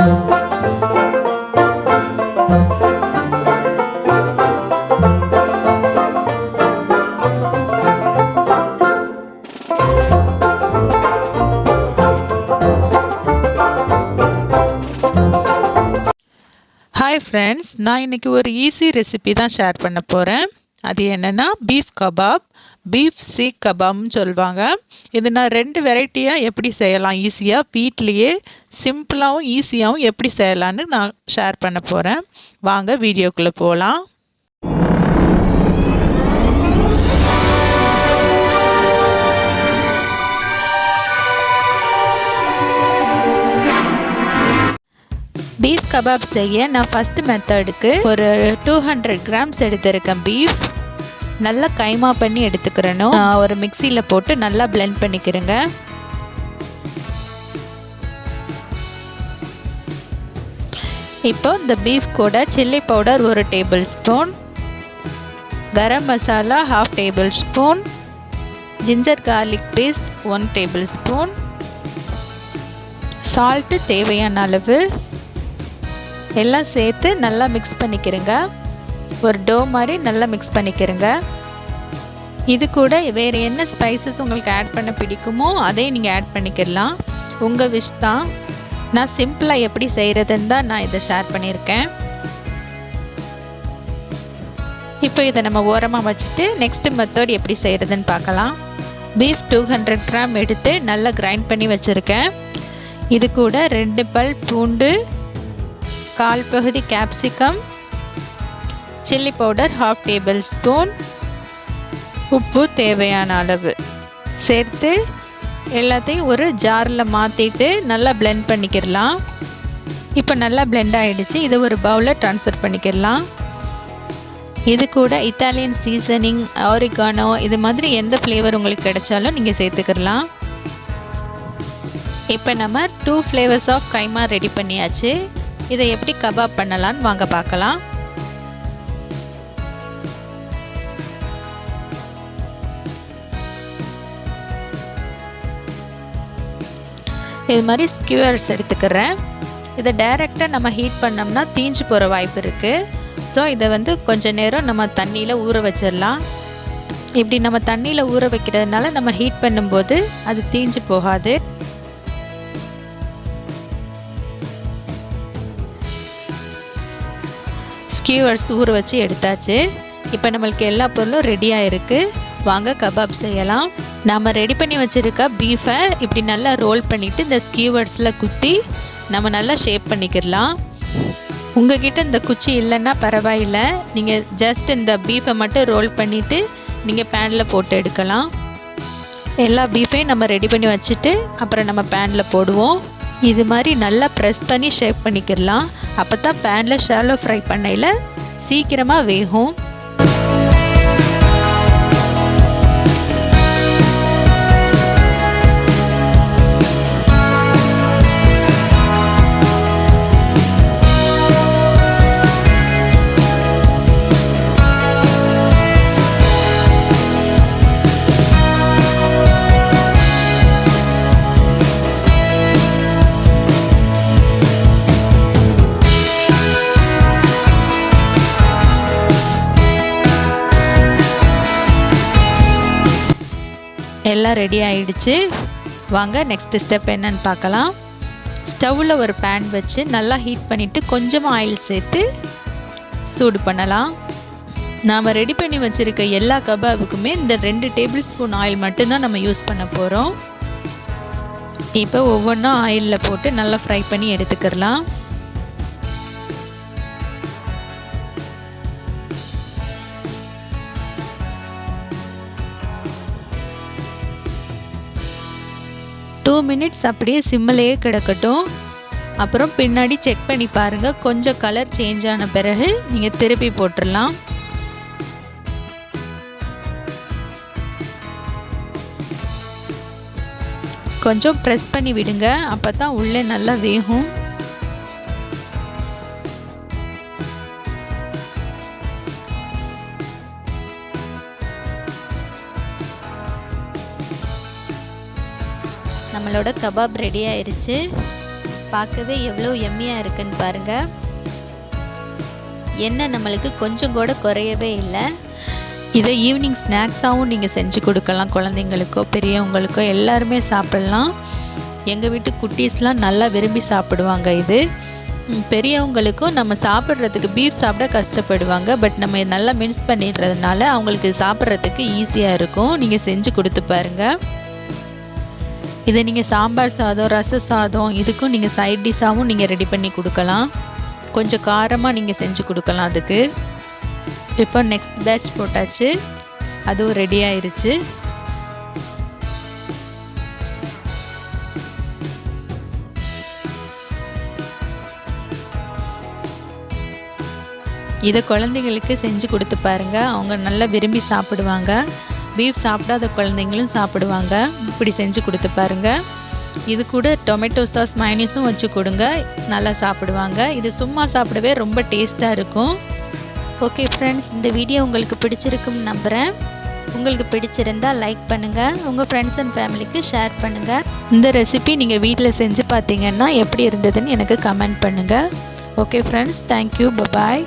Hi friends, நான் இன்றைக்கி ஒரு ஈஸி ரெசிபி தான் ஷேர் பண்ண போகிறேன். அது என்னென்னா பீஃப் கபாப், பீஃப் சீக் கபாப்னு சொல்லுவாங்க. இது நான் 2 வெரைட்டியாக எப்படி செய்யலாம் ஈஸியாக, வீட்லேயே சிம்பிளாகவும் ஈஸியாகவும் எப்படி செய்யலான்னு நான் ஷேர் பண்ண போகிறேன். வாங்க வீடியோக்குள்ளே போகலாம். பீஃப் கபாப் செய்ய நான் ஃபஸ்ட்டு மெத்தடுக்கு ஒரு 200 கிராம்ஸ் எடுத்திருக்கேன். பீஃப் நல்லா கைமா பண்ணி எடுத்துக்கிறணும். ஒரு மிக்சியில் போட்டு நல்லா பிளெண்ட் பண்ணிக்கிறேங்க. இப்போ இந்த பீஃப் கூட chilli powder 1 tablespoon, garam masala 1/2 tablespoon, ginger garlic paste 1 tablespoon, salt தேவையான அளவு எல்லாம் சேர்த்து நல்லா மிக்ஸ் பண்ணிக்கிறேங்க. ஒரு டோ மாதிரி நல்லா மிக்ஸ் பண்ணிக்கிறேங்க. இது கூட வேறு என்ன ஸ்பைசஸ் உங்களுக்கு ஆட் பண்ண பிடிக்குமோ அதையும் நீங்கள் ஆட் பண்ணிக்கலாம், உங்கள் விஷ் தான். நான் சிம்பிளாக எப்படி செய்கிறதுன்னு தான் நான் இதை ஷேர் பண்ணியிருக்கேன். இப்போ இதை நம்ம ஓரமாக வச்சுட்டு நெக்ஸ்ட்டு மெத்தட் எப்படி செய்கிறதுன்னு பார்க்கலாம். பீஃப் 200 கிராம் எடுத்து நல்லா கிரைண்ட் பண்ணி வச்சுருக்கேன். இது கூட 2 பல் பூண்டு, 1/4 பகுதி capsicum, chilli powder 1/2 table spoon, உப்பு தேவையான அளவு சேர்த்து எல்லாத்தையும் ஒரு ஜாரில் மாற்றிட்டு நல்லா பிளெண்ட் பண்ணிக்கிடலாம். இப்போ நல்லா பிளெண்ட் ஆகிடுச்சு. இதை ஒரு பவுலில் ட்ரான்ஸ்ஃபர் பண்ணிக்கிடலாம். இது கூட இத்தாலியன் சீசனிங், ஆரிகானோ, இது மாதிரி எந்த ஃப்ளேவர் உங்களுக்கு கிடைச்சாலும் நீங்கள் சேர்த்துக்கிடலாம். இப்போ நம்ம 2 ஃப்ளேவர்ஸ் ஆஃப் கைமா ரெடி பண்ணியாச்சு. இதை எப்படி கபாப் பண்ணலான்னு வாங்க பார்க்கலாம். இது மாதிரி ஸ்கியூவர்ஸ் எடுத்துக்கிறேன். இதை டைரெக்டாக நம்ம ஹீட் பண்ணோம்னா தீஞ்சு போகிற வாய்ப்பு இருக்குது. ஸோ இதை கொஞ்சம் நேரம் நம்ம தண்ணியில் ஊற வச்சிடலாம். இப்படி நம்ம தண்ணியில் ஊற வைக்கிறதுனால நம்ம ஹீட் பண்ணும்போது அது தீஞ்சு போகாது. ஸ்கியூவர்ஸ் ஊற வச்சு எடுத்தாச்சு. இப்போ நம்மளுக்கு எல்லா பொருளும் ரெடியாக இருக்குது. வாங்க கபாப் செய்யலாம். நாம் ரெடி பண்ணி வச்சுருக்க பீஃபை இப்படி நல்லா ரோல் பண்ணிவிட்டு இந்த ஸ்கியூவர்ஸில் குத்தி நம்ம நல்லா ஷேப் பண்ணிக்கிடலாம். உங்ககிட்ட இந்த குச்சி இல்லைன்னா பரவாயில்லை, நீங்கள் ஜஸ்ட் இந்த பீஃபை மட்டும் ரோல் பண்ணிவிட்டு நீங்கள் பேனில் போட்டு எடுக்கலாம். எல்லா பீஃபையும் நம்ம ரெடி பண்ணி வச்சுட்டு அப்புறம் நம்ம பேனில் போடுவோம். இது மாதிரி நல்லா ப்ரெஸ் பண்ணி ஷேப் பண்ணிக்கிடலாம். அப்போ தான் பேனில் ஷாலோ ஃப்ரை பண்ணையில் சீக்கிரமாக வேகும். எல்லாம் ரெடி ஆகிடுச்சு. வாங்க நெக்ஸ்ட் ஸ்டெப் என்னன்னு பார்க்கலாம். ஸ்டவ்வில் ஒரு பேன் வச்சு நல்லா ஹீட் பண்ணிவிட்டு கொஞ்சமாக ஆயில் சேர்த்து சூடு பண்ணலாம். நாம் ரெடி பண்ணி வச்சுருக்க எல்லா கபாபுக்குமே இந்த 2 டேபிள் ஸ்பூன் ஆயில் மட்டும்தான் நம்ம யூஸ் பண்ண போகிறோம். இப்போ ஒவ்வொன்றும் ஆயிலில் போட்டு நல்லா ஃப்ரை பண்ணி எடுத்துக்கிடலாம். டூ மினிட்ஸ் அப்படியே சிம்மிலேயே கிடக்கட்டும். அப்புறம் பின்னாடி செக் பண்ணி பாருங்கள். கொஞ்சம் கலர் சேஞ்ச் ஆன பிறகு நீங்கள் திருப்பி போட்டுடலாம். கொஞ்சம் ப்ரெஸ் பண்ணி விடுங்க, அப்போ தான் உள்ளே நல்லா வேகும். நம்மளோட கபாப் ரெடி ஆயிடுச்சு. பார்க்கவே எவ்வளோ எம்மியாக இருக்குன்னு பாருங்கள். எண்ணெய் நம்மளுக்கு கொஞ்சம் கூட குறையவே இல்லை. இதை ஈவினிங் ஸ்நாக்ஸாகவும் நீங்கள் செஞ்சு கொடுக்கலாம். குழந்தைங்களுக்கோ பெரியவங்களுக்கோ எல்லாருமே சாப்பிட்லாம். எங்கள் வீட்டு குட்டீஸ்லாம் நல்லா விரும்பி சாப்பிடுவாங்க. இது பெரியவங்களுக்கும் நம்ம சாப்பிட்றதுக்கு பீஃப் சாப்பிட கஷ்டப்படுவாங்க. பட் நம்ம நல்லா மின்ஸ் பண்ணிடுறதுனால அவங்களுக்கு சாப்பிட்றதுக்கு ஈஸியாக இருக்கும். நீங்கள் செஞ்சு கொடுத்து பாருங்கள். இதை நீங்கள் சாம்பார் சாதம், ரச சாதம் இதுக்கும் நீங்கள் சைட் டிஷ்ஷாகவும் நீங்கள் ரெடி பண்ணி கொடுக்கலாம். கொஞ்சம் காரமாக நீங்கள் செஞ்சு கொடுக்கலாம் அதுக்கு. இப்போ நெக்ஸ்ட் பேட்ச் போட்டாச்சு, அதுவும் ரெடி ஆயிருச்சு. இதை குழந்தைங்களுக்கு செஞ்சு கொடுத்து பாருங்கள். அவங்க நல்லா விரும்பி சாப்பிடுவாங்க. பீஃப் சாப்பிடாத குழந்தைங்களும் சாப்பிடுவாங்க. இப்படி செஞ்சு கொடுத்து பாருங்கள். இது கூட டொமேட்டோ சாஸ் மயோனீஸும் வச்சு கொடுங்க, நல்லா சாப்பிடுவாங்க. இது சும்மா சாப்பிடவே ரொம்ப டேஸ்ட்டாக இருக்கும். ஓகே ஃப்ரெண்ட்ஸ், இந்த வீடியோ உங்களுக்கு பிடிச்சிருக்குன்னு நம்புகிறேன். உங்களுக்கு பிடிச்சிருந்தால் லைக் பண்ணுங்கள், உங்கள் ஃப்ரெண்ட்ஸ் அண்ட் ஃபேமிலிக்கு ஷேர் பண்ணுங்கள். இந்த ரெசிபி நீங்கள் வீட்டில் செஞ்சு பார்த்தீங்கன்னா எப்படி இருந்ததுன்னு எனக்கு கமெண்ட் பண்ணுங்கள். Okay friends, thank you, bye bye.